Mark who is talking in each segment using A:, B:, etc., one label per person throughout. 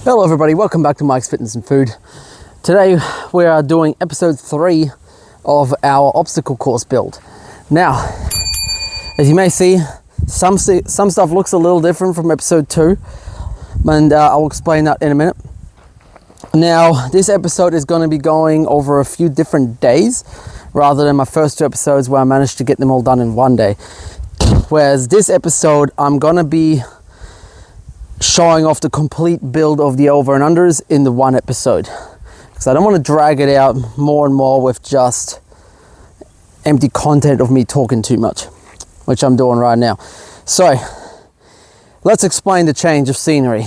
A: Hello everybody, welcome back to Mike's Fitness and Food. Today we are doing episode 3 of our obstacle course build. Now, as you may see, some stuff looks a little different from episode 2, and I'll explain that in a minute. Now, this episode is going to be going over a few different days rather than my first 2 episodes where I managed to get them all done in one day. Whereas this episode, I'm going to be showing off the complete build of the over and unders in the one episode, because I don't want to drag it out more and more with just empty content of me talking too much, which I'm doing right now. So let's explain the change of scenery.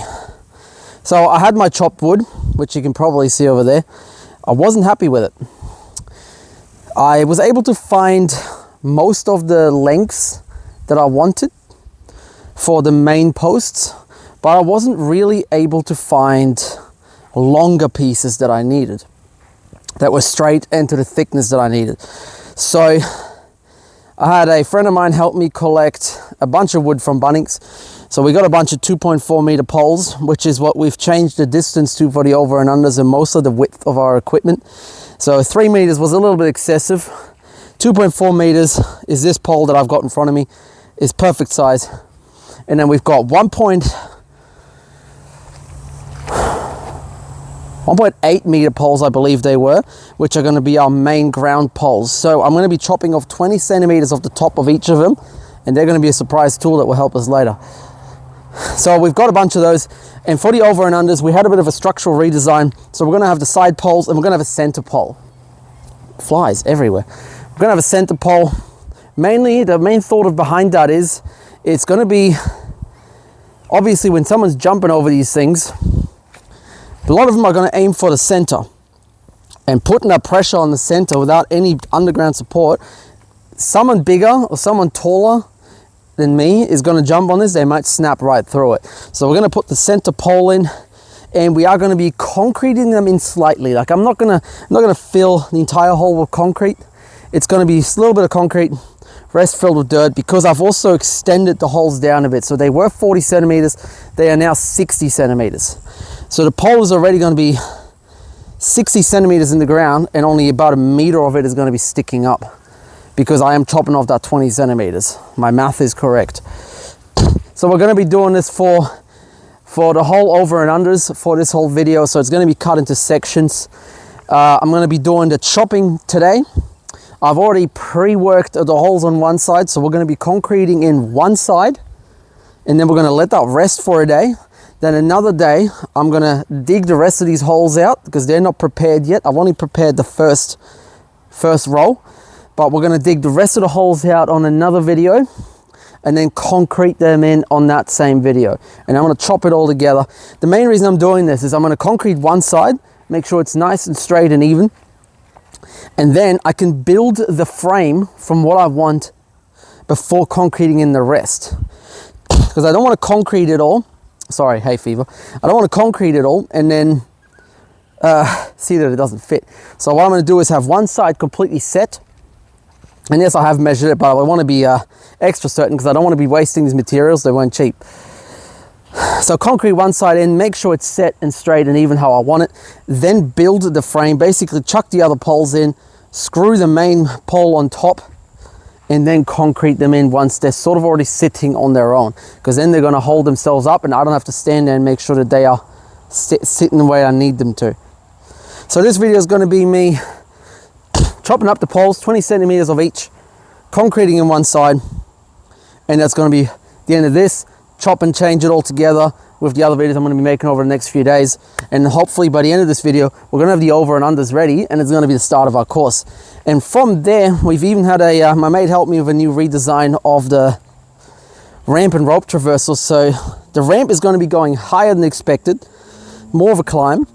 A: So I had my chopped wood, which you can probably see over there. I wasn't happy with it. I was able to find most of the lengths that I wanted for the main posts, but I wasn't really able to find longer pieces that I needed, that were straight and to the thickness that I needed. So I had a friend of mine help me collect a bunch of wood from Bunnings. So we got a bunch of 2.4 meter poles, which is what we've changed the distance to for the over and unders and most of the width of our equipment. So 3 meters was a little bit excessive. 2.4 meters is this pole that I've got in front of me. It's perfect size. And then we've got 1.8 meter poles, I believe they were, which are going to be our main ground poles. So I'm going to be chopping off 20 centimeters off the top of each of them, and they're going to be a surprise tool that will help us later. So we've got a bunch of those, and for the over and unders, we had a bit of a structural redesign. So we're going to have the side poles, and we're going to have a center pole. Flies everywhere. We're going to have a center pole. Mainly, the main thought behind that is, it's going to be, obviously when someone's jumping over these things, a lot of them are going to aim for the center, and putting that pressure on the center without any underground support, someone bigger or someone taller than me is going to jump on this, they might snap right through it. So we're going to put the center pole in, and we are going to be concreting them in slightly. Like I'm not going to fill the entire hole with concrete. It's going to be a little bit of concrete, rest filled with dirt, because I've also extended the holes down a bit. So they were 40 centimeters, they are now 60 centimeters. So the pole is already going to be 60 centimeters in the ground, and only about a meter of it is going to be sticking up, because I am chopping off that 20 centimeters. My math is correct. So we're going to be doing this for the whole over and unders for this whole video. So it's going to be cut into sections. I'm going to be doing the chopping today. I've already pre-worked the holes on one side, so we're going to be concreting in one side, and then we're going to let that rest for a day. Then another day, I'm going to dig the rest of these holes out, because they're not prepared yet. I've only prepared the first row, but we're going to dig the rest of the holes out on another video, and then concrete them in on that same video. And I'm going to chop it all together. The main reason I'm doing this is I'm going to concrete one side, make sure it's nice and straight and even, and then I can build the frame from what I want before concreting in the rest. Because I don't want to concrete it all. Sorry, hay fever. I don't want to concrete it all and then see that it doesn't fit. So what I'm going to do is have one side completely set. And yes, I have measured it, but I want to be extra certain, because I don't want to be wasting these materials. They weren't cheap. So concrete one side in, make sure it's set and straight and even how I want it. Then build the frame, basically chuck the other poles in, screw the main pole on top, and then concrete them in once they're sort of already sitting on their own, because then they're going to hold themselves up and I don't have to stand there and make sure that they are sitting the way I need them to. So this video is going to be me chopping up the poles, 20 centimeters of each, concreting in one side, and that's going to be the end of this. Chop and change it all together with the other videos I'm going to be making over the next few days, and hopefully by the end of this video we're going to have the over and unders ready, and it's going to be the start of our course. And from there, we've even had my mate help me with a new redesign of the ramp and rope traversal. So the ramp is going to be going higher than expected, more of a climb,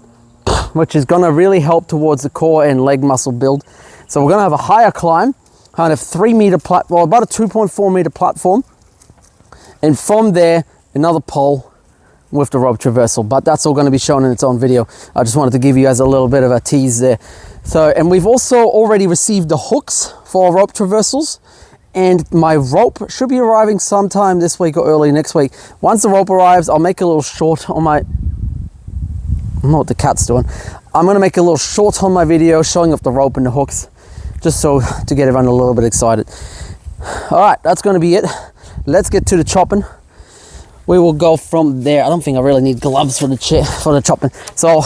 A: which is going to really help towards the core and leg muscle build. So we're going to have a higher climb, kind of 3 meter platform, about a 2.4 meter platform, and from there another pole with the rope traversal, but that's all going to be shown in its own video. I just wanted to give you guys a little bit of a tease there. So, and we've also already received the hooks for our rope traversals, and my rope should be arriving sometime this week or early next week. Once the rope arrives, I'll make a little short on my I don't know what the cat's doing. I'm gonna make a little short on my video showing off the rope and the hooks, just so to get everyone a little bit excited. All right, that's gonna be it. Let's get to the chopping. We will go from there. I don't think I really need gloves for the chopping. So,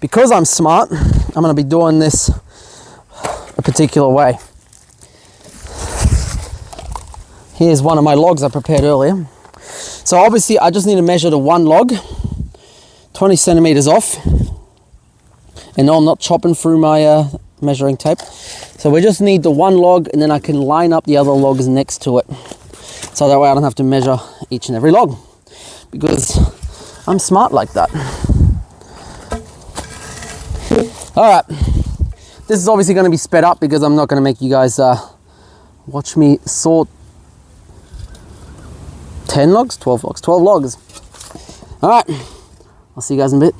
A: because I'm smart, I'm gonna be doing this a particular way. Here's one of my logs I prepared earlier. So obviously I just need to measure the one log, 20 centimeters off. And no, I'm not chopping through my measuring tape. So we just need the one log, and then I can line up the other logs next to it. So that way I don't have to measure each and every log, because I'm smart like that. All right, this is obviously going to be sped up because I'm not going to make you guys watch me saw 10 logs, 12 logs, 12 logs. All right, I'll see you guys in a bit.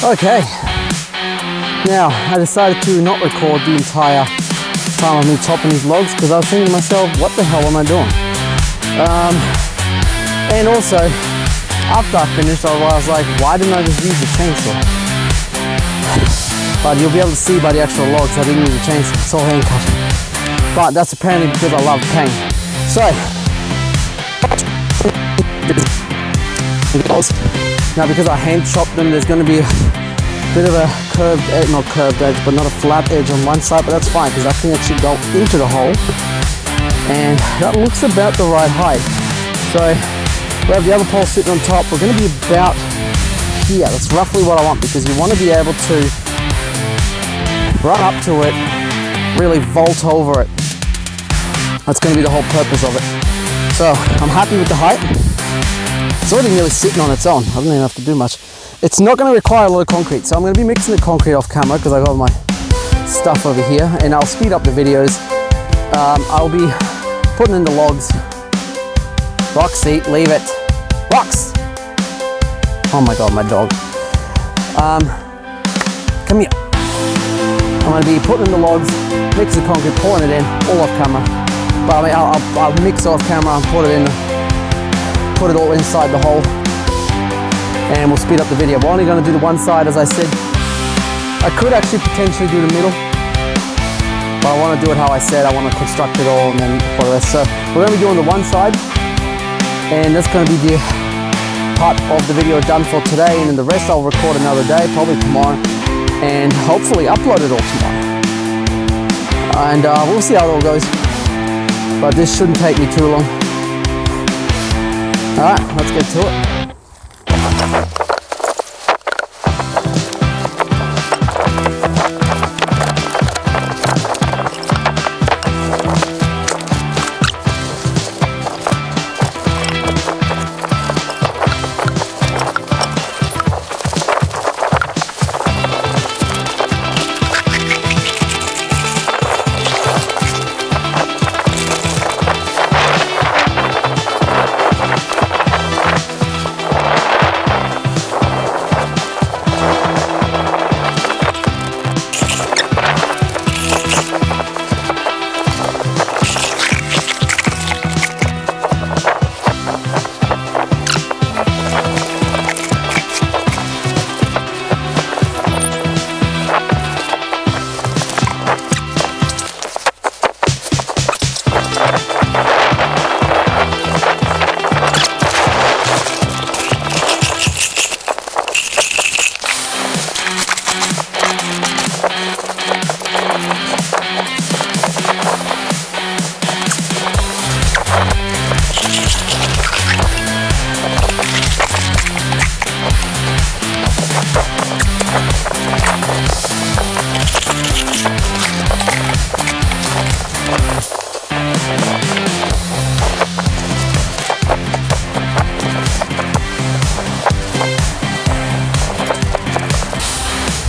A: Okay, now I decided to not record the entire time of me chopping these logs because I was thinking to myself, what the hell am I doing? And also, after I finished, I was like, why didn't I just use the chainsaw? But you'll be able to see by the actual logs, I didn't use the chainsaw, it's all hand cut. But that's apparently because I love pain. So, now because I hand chopped them, there's going to be a bit of a curved edge, not curved edge, but not a flat edge on one side, but that's fine because I can actually go into the hole, and that looks about the right height. So we have the other pole sitting on top. We're going to be about here. That's roughly what I want, because you want to be able to run up to it, really vault over it. That's going to be the whole purpose of it. So I'm happy with the height. It's already nearly sitting on its own. I don't even have to do much. It's not going to require a lot of concrete, so I'm going to be mixing the concrete off camera because I got my stuff over here, and I'll speed up the videos. I'll be putting in the logs. Roxy, leave it. Rox! Oh my god, my dog. Come here. I'm going to be putting in the logs, mixing the concrete, pouring it in, all off camera. But I mean, I'll mix off camera and put it in, put it all inside the hole, and we'll speed up the video. We're only going to do the one side, as I said. I could actually potentially do the middle, but I want to do it how I said. I want to construct it all and then for the rest. So we're going to be doing the one side, and that's going to be the part of the video done for today, and then the rest I'll record another day, probably tomorrow, and hopefully upload it all tomorrow. And we'll see how it all goes, but this shouldn't take me too long. All right, let's get to it.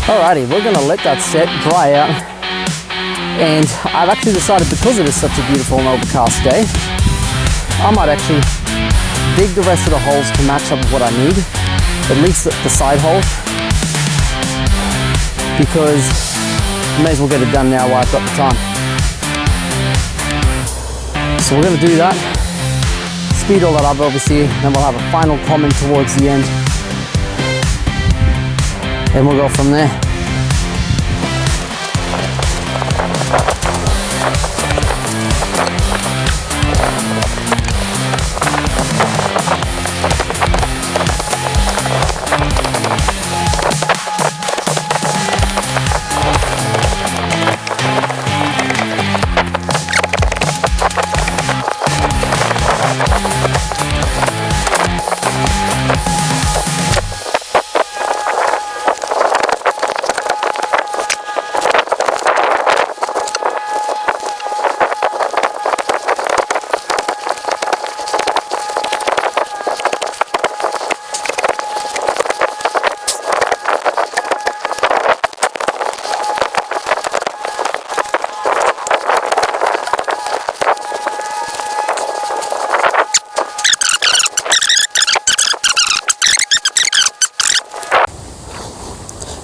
A: Alrighty, we're gonna let that set, dry out. And I've actually decided, because it is such a beautiful and overcast day, I might actually dig the rest of the holes to match up with what I need, at least the side holes, because I may as well get it done now while I've got the time. So we're gonna do that, speed all that up obviously, then we'll have a final comment towards the end, and we'll go from there.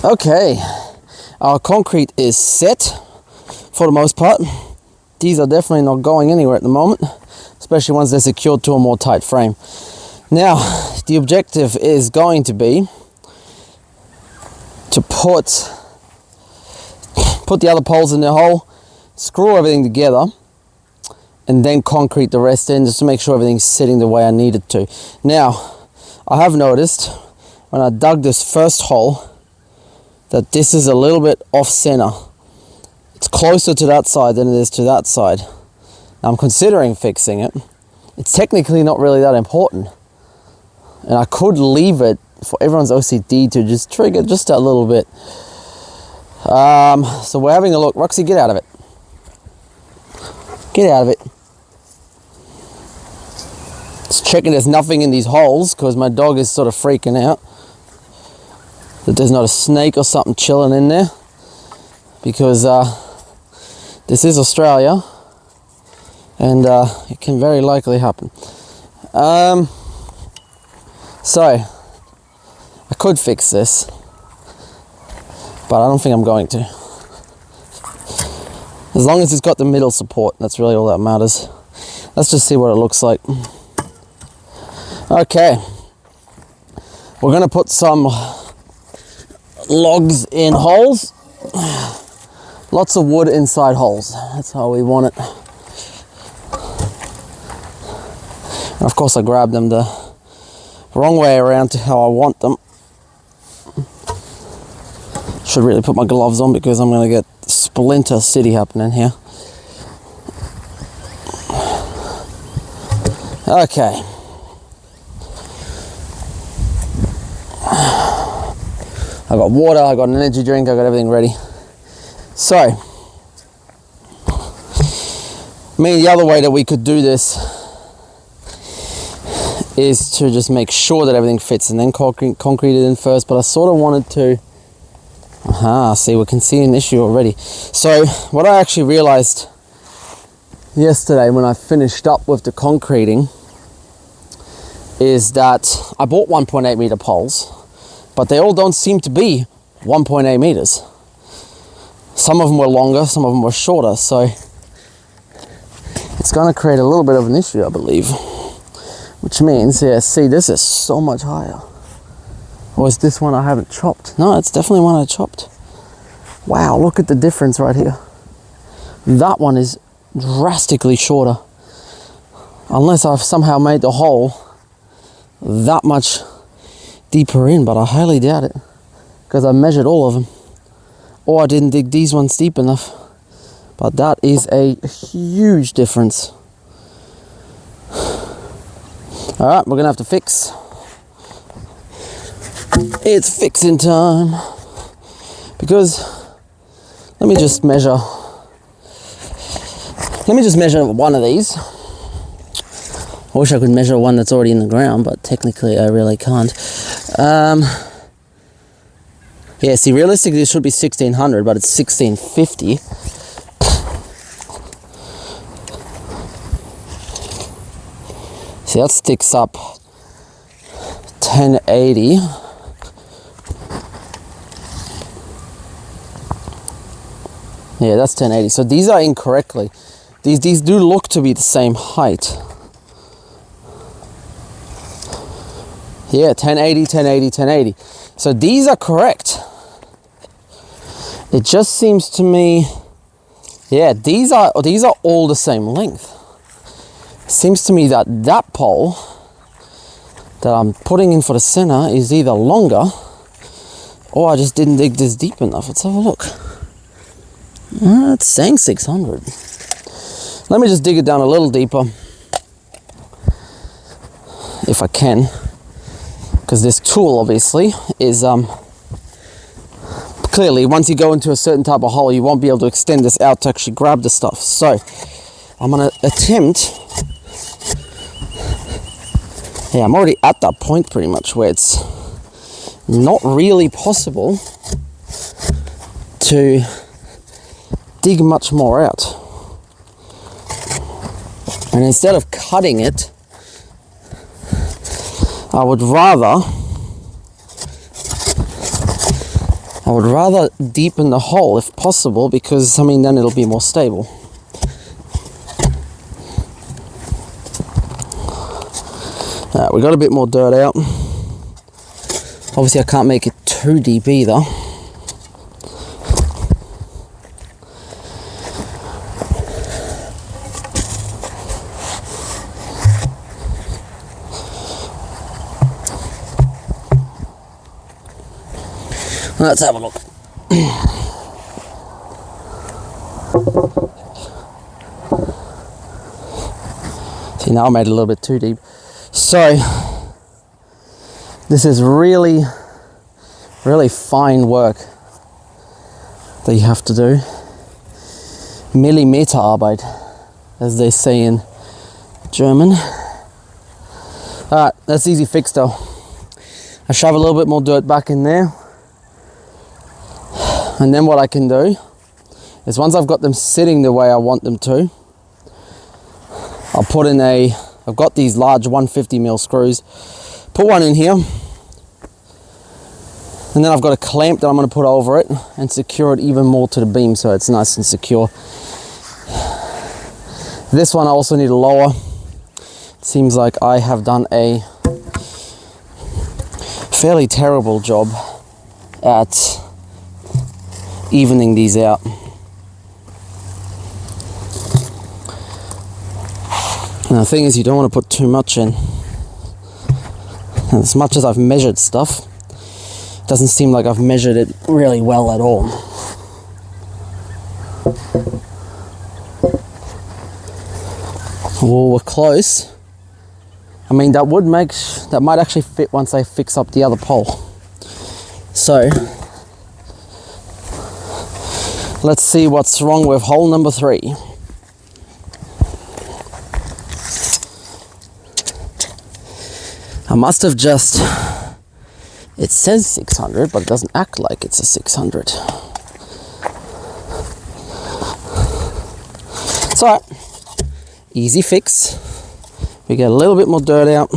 A: Okay, our concrete is set for the most part. These are definitely not going anywhere at the moment, especially once they're secured to a more tight frame. Now, the objective is going to be to put the other poles in their hole, screw everything together, and then concrete the rest in just to make sure everything's sitting the way I need it to. Now, I have noticed when I dug this first hole that this is a little bit off center. It's closer to that side than it is to that side. Now, I'm considering fixing it. It's technically not really that important, and I could leave it for everyone's OCD to just trigger just a little bit. So we're having a look. Roxy, get out of it. Get out of it. Just checking there's nothing in these holes because my dog is sort of freaking out that there's not a snake or something chilling in there, because this is Australia and it can very likely happen. So I could fix this, but I don't think I'm going to. As long as it's got the middle support, that's really all that matters. Let's just see what it looks like. Okay, we're gonna put some logs in holes. Lots of wood inside holes. That's how we want it. And of course I grabbed them the wrong way around to how I want them. Should really put my gloves on because I'm going to get Splinter City happening here. Okay. I got water, I got an energy drink, I got everything ready. So, the other way that we could do this is to just make sure that everything fits and then concrete it in first, but I sort of wanted to, see, we can see an issue already. So, what I actually realized yesterday when I finished up with the concreting is that I bought 1.8 meter poles, but they all don't seem to be 1.8 meters. Some of them were longer, some of them were shorter, so it's going to create a little bit of an issue, I believe. Which means, yeah, see, this is so much higher. Or is this one I haven't chopped? No, it's definitely one I chopped. Wow, look at the difference right here. That one is drastically shorter. Unless I've somehow made the hole that much deeper in, but I highly doubt it, because I measured all of them. Or I didn't dig these ones deep enough. But that is a huge difference. Alright, we're gonna have to fix. It's fixing time. Because let me just measure one of these. I wish I could measure one that's already in the ground, but technically I really can't. Yeah, see, realistically this should be 1600, but it's 1650. See, that sticks up 1080. Yeah, that's 1080. So these are incorrectly. These do look to be the same height. Yeah, 1080, 1080, 1080. So these are correct. It just seems to me, yeah, these are all the same length. Seems to me that that pole that I'm putting in for the center is either longer or I just didn't dig this deep enough. Let's have a look. It's saying 600. Let me just dig it down a little deeper if I can, because this tool obviously is clearly once you go into a certain type of hole you won't be able to extend this out to actually grab the stuff. So I'm going to attempt. Yeah, I'm already at that point pretty much where it's not really possible to dig much more out. And instead of cutting it, I would rather deepen the hole if possible, because I mean then it'll be more stable. We got a bit more dirt out. Obviously I can't make it too deep either. Let's have a look. See, now I made it a little bit too deep. So this is really, really fine work that you have to do. Millimeterarbeit, as they say in German. Alright, that's easy fix though. I shove a little bit more dirt back in there. And then what I can do is once I've got them sitting the way I want them to, I'll put in I've got these large 150mm screws, put one in here, and then I've got a clamp that I'm going to put over it and secure it even more to the beam so it's nice and secure. This one I also need to lower. It seems like I have done a fairly terrible job at evening these out. And the thing is, you don't want to put too much in. And as much as I've measured stuff, it doesn't seem like I've measured it really well at all. Well, we're close. I mean, that might actually fit once I fix up the other pole. So let's see what's wrong with hole number 3. I must have just, it says 600, but it doesn't act like it's a 600. It's alright. Easy fix. We get a little bit more dirt out.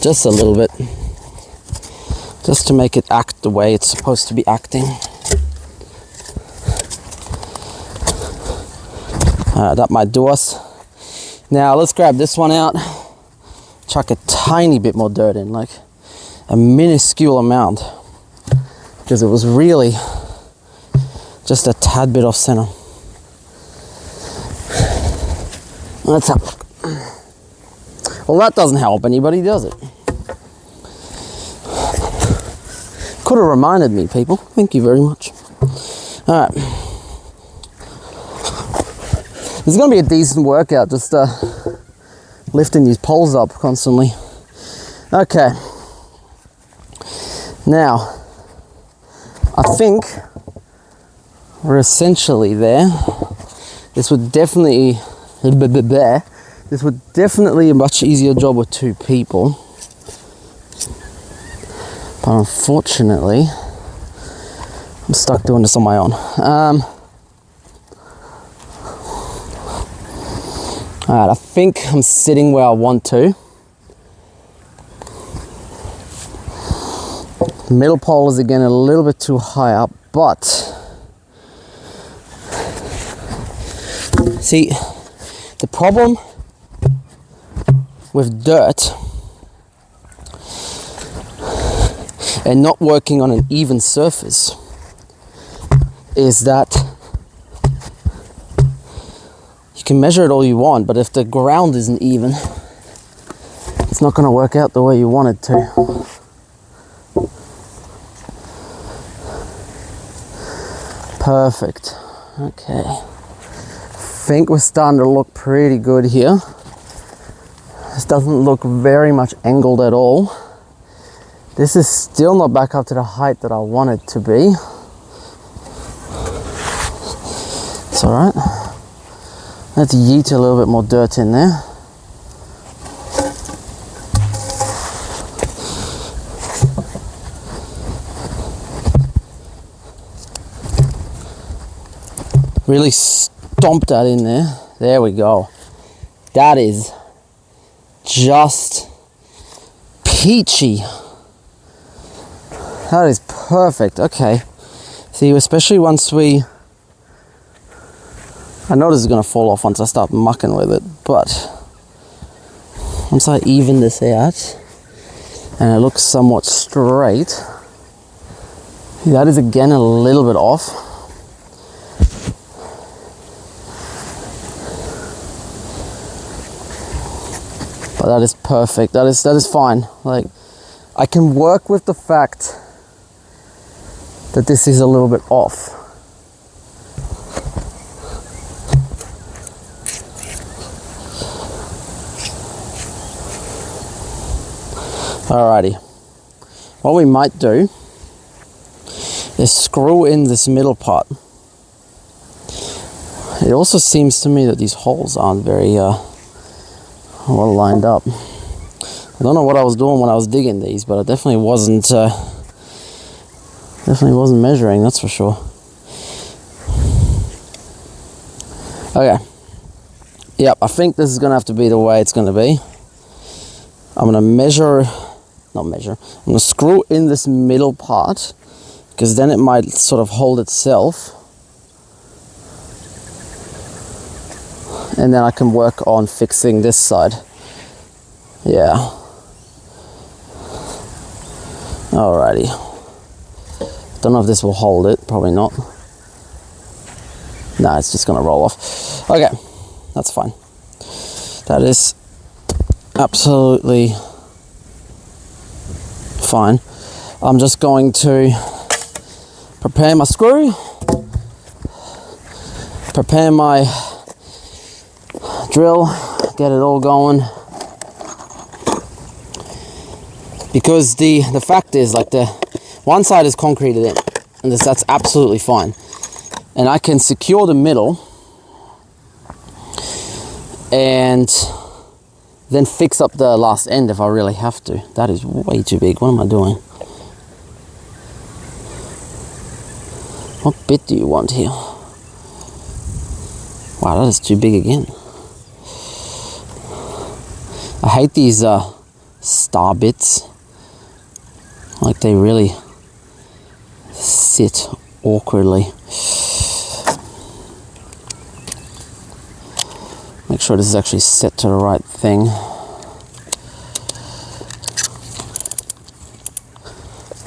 A: Just a little bit. Just to make it act the way it's supposed to be acting. That might do us. Now let's grab this one out, chuck a tiny bit more dirt in, like a minuscule amount, because it was really just a tad bit off center. Let's have a look. Well, that doesn't help anybody, does it? Could have reminded me, people. Thank you very much. All right. This is going to be a decent workout, just lifting these poles up constantly. Okay. Now, I think we're essentially there. This would definitely This would definitely be a much easier job with 2 people. But unfortunately, I'm stuck doing this on my own. Alright, I think I'm sitting where I want to. The middle pole is again a little bit too high up, but see, the problem with dirt and not working on an even surface is that you can measure it all you want, but if the ground isn't even, it's not going to work out the way you want it to. Perfect. Okay. I think we're starting to look pretty good here. This doesn't look very much angled at all. This is still not back up to the height that I want it to be. It's alright. Let's yeet a little bit more dirt in there. Really stomp that in there. There we go. That is just peachy. That is perfect. Okay. See, especially once we... I know this is going to fall off once I start mucking with it, but once I even this out and it looks somewhat straight, that is again a little bit off. But that is perfect. That is fine. Like, I can work with the fact that this is a little bit off. Alrighty, what we might do is screw in this middle part. It also seems to me that these holes aren't very well lined up. I don't know what I was doing when I was digging these, but I definitely wasn't measuring, that's for sure. Okay, yep, I think this is gonna have to be the way it's gonna be. I'm gonna I'm gonna screw in this middle part, because then it might sort of hold itself. And then I can work on fixing this side. Yeah. Alrighty. Don't know if this will hold it, probably not. Nah, it's just gonna roll off. Okay, that's fine. That is absolutely fine. I'm just going to prepare my screw, prepare my drill, get it all going. Because the fact is, like, the one side is concreted in, and that's absolutely fine. And I can secure the middle and then fix up the last end if I really have to. That is way too big. What am I doing? What bit do you want here? Wow, that is too big again. I hate these star bits. Like, they really sit awkwardly. Make sure this is actually set to the right thing.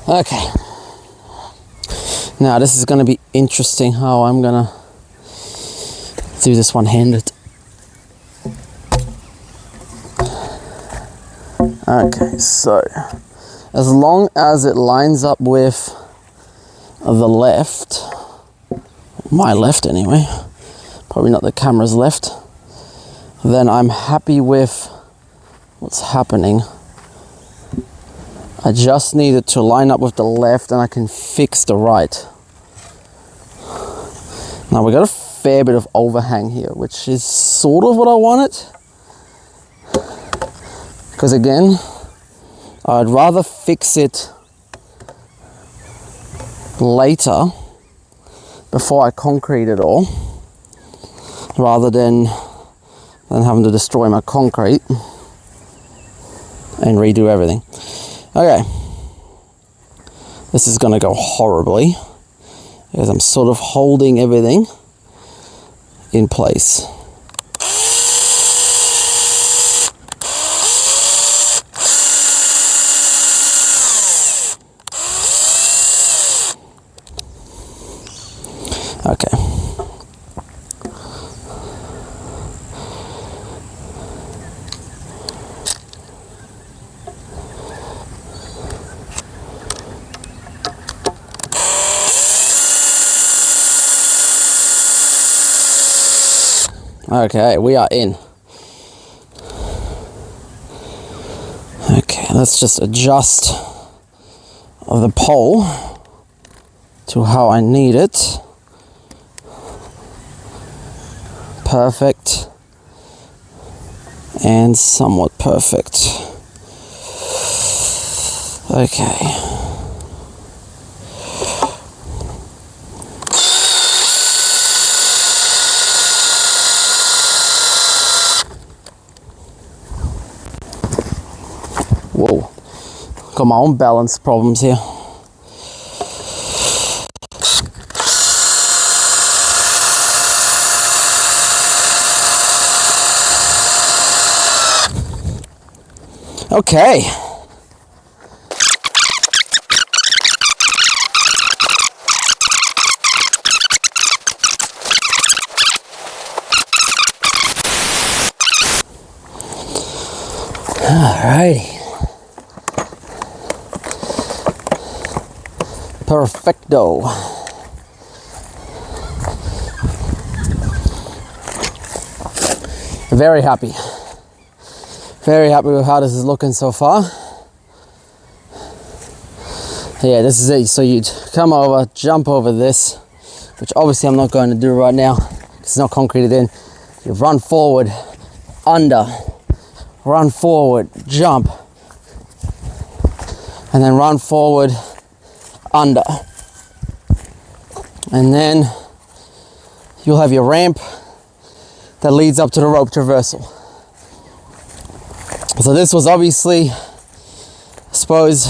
A: Okay. Now this is going to be interesting how I'm going to do this one-handed. Okay, so as long as it lines up with the left, my left anyway, probably not the camera's left, then I'm happy with what's happening. I just need it to line up with the left and I can fix the right. Now we got a fair bit of overhang here, which is sort of what I wanted. Because again, I'd rather fix it later before I concrete it all, rather than having to destroy my concrete and redo everything. Okay, this is going to go horribly because I'm sort of holding everything in place. Okay. Okay, we are in. Okay, let's just adjust the pole to how I need it. Perfect and somewhat perfect. Okay. Whoa, got my own balance problems here. Okay. Alrighty. Perfecto. Very happy. Very happy with how this is looking so far. Yeah, this is it. So you'd come over, jump over this, which obviously I'm not going to do right now because it's not concreted in. You run forward, under, run forward, jump, and then run forward, under. And then you'll have your ramp that leads up to the rope traversal. So this was obviously, I suppose,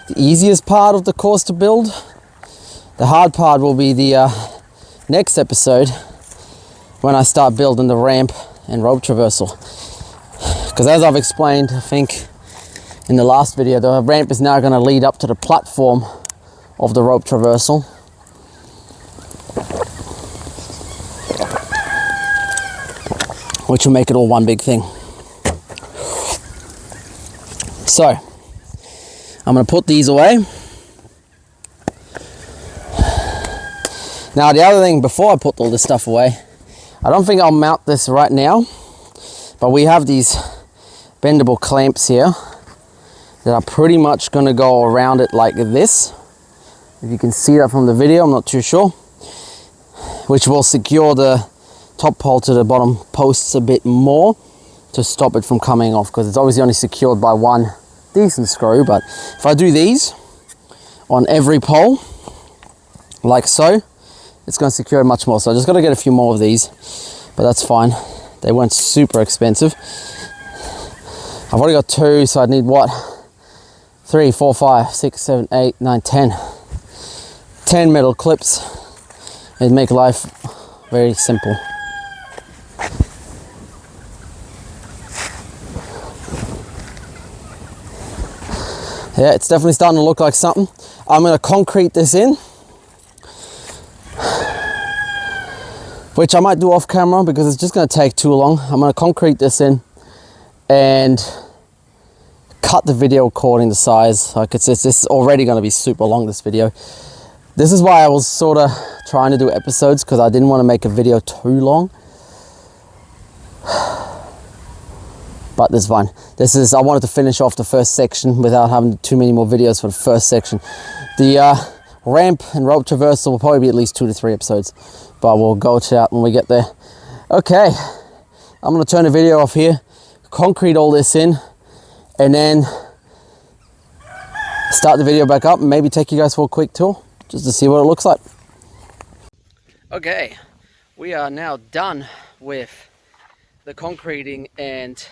A: the easiest part of the course to build. The hard part will be the next episode when I start building the ramp and rope traversal. Because as I've explained, I think in the last video, the ramp is now going to lead up to the platform of the rope traversal. Which will make it all one big thing. So, I'm going to put these away. Now the other thing, before I put all this stuff away, I don't think I'll mount this right now, but we have these bendable clamps here that are pretty much going to go around it like this. If you can see that from the video, I'm not too sure. Which will secure the top pole to the bottom posts a bit more to stop it from coming off, because it's obviously only secured by one decent screw. But if I do these on every pole like so, it's going to secure it much more. So I just got to get a few more of these, but that's fine. They weren't super expensive. I've already got 2, so I need what? 3, 4, 5, 6, 7, 8, 9, 10. 10 metal clips. It'd make life very simple. Yeah, it's definitely starting to look like something. I'm going to concrete this in, which I might do off camera because it's just going to take too long. I'm going to concrete this in and cut the video according to size. Like this is already going to be super long, this video. This is why I was sort of trying to do episodes, because I didn't want to make a video too long. But this is fine. I wanted to finish off the first section without having too many more videos for the first section. The ramp and rope traversal will probably be at least 2 to 3 episodes, but we'll go to that when we get there. Okay, I'm going to turn the video off here, concrete all this in, and then start the video back up and maybe take you guys for a quick tour just to see what it looks like. Okay, we are now done with the concreting and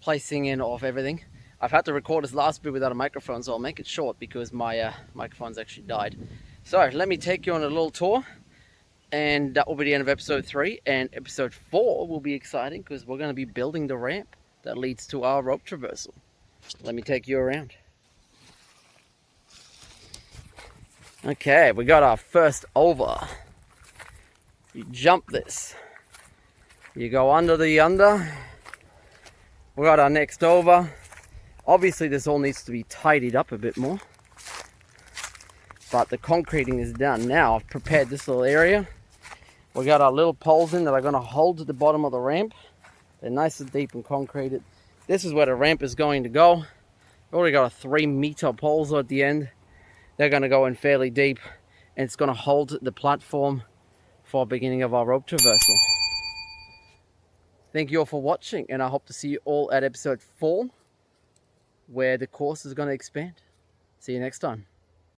A: placing in of everything. I've had to record this last bit without a microphone, so I'll make it short because my microphone's actually died. So let me take you on a little tour, and that will be the end of episode 3. And episode 4 will be exciting because we're going to be building the ramp that leads to our rope traversal. Let me take you around. Okay, we got our first over. You jump this. You go under the under. We got our next over. Obviously this all needs to be tidied up a bit more, but the concreting is done. Now I've prepared this little area. We got our little poles in that are going to hold at the bottom of the ramp. They're nice and deep and concreted. This is where the ramp is going to go. We've already got a 3-meter poles at the end. They're going to go in fairly deep, and it's going to hold the platform for beginning of our rope traversal. Thank you all for watching, and I hope to see you all at episode 4, where the course is going to expand. See you next time.